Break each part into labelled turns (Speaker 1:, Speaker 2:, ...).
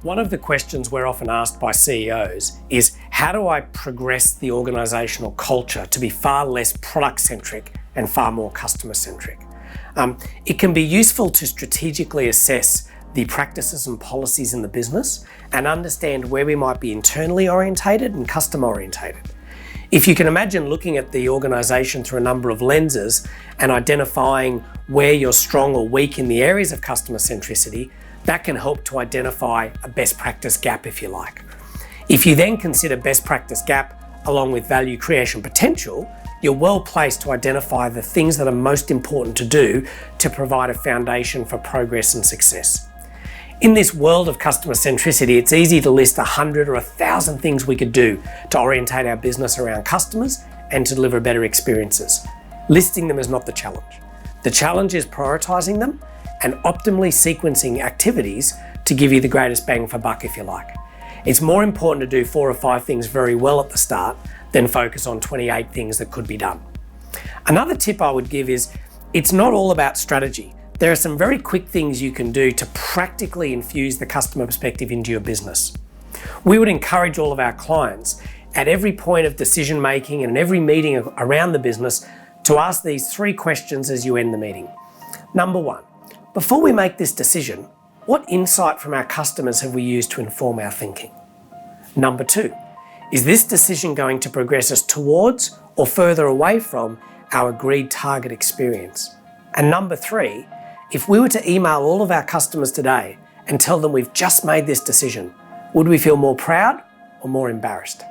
Speaker 1: One of the questions we're often asked by CEOs is, how do I progress the organisational culture to be far less product-centric and far more customer-centric? It can be useful to strategically assess the practices and policies in the business and understand where we might be internally orientated and customer orientated. If you can imagine looking at the organisation through a number of lenses and identifying where you're strong or weak in the areas of customer centricity, that can help to identify a best practice gap, if you like. If you then consider best practice gap along with value creation potential, you're well placed to identify the things that are most important to do to provide a foundation for progress and success. In this world of customer centricity, it's easy to list 100 or 1,000 things we could do to orientate our business around customers and to deliver better experiences. Listing them is not the challenge. The challenge is prioritising them and optimally sequencing activities to give you the greatest bang for buck, if you like. It's more important to do 4 or 5 things very well at the start than focus on 28 things that could be done. Another tip I would give is, it's not all about strategy. There are some very quick things you can do to practically infuse the customer perspective into your business. We would encourage all of our clients at every point of decision making and every meeting around the business to ask these 3 questions as you end the meeting. Number 1, before we make this decision, what insight from our customers have we used to inform our thinking? Number 2, is this decision going to progress us towards or further away from our agreed target experience? And number 3, if we were to email all of our customers today and tell them we've just made this decision, would we feel more proud or more embarrassed?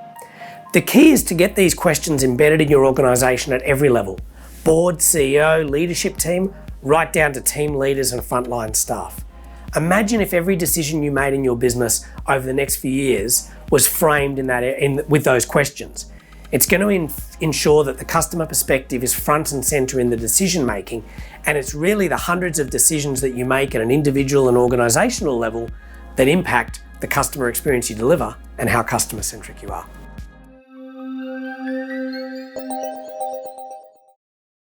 Speaker 1: The key is to get these questions embedded in your organisation at every level: board, CEO, leadership team, right down to team leaders and frontline staff. Imagine if every decision you made in your business over the next few years was framed with those questions. It's going to ensure that the customer perspective is front and centre in the decision making, and it's really the hundreds of decisions that you make at an individual and organisational level that impact the customer experience you deliver and how customer centric you are.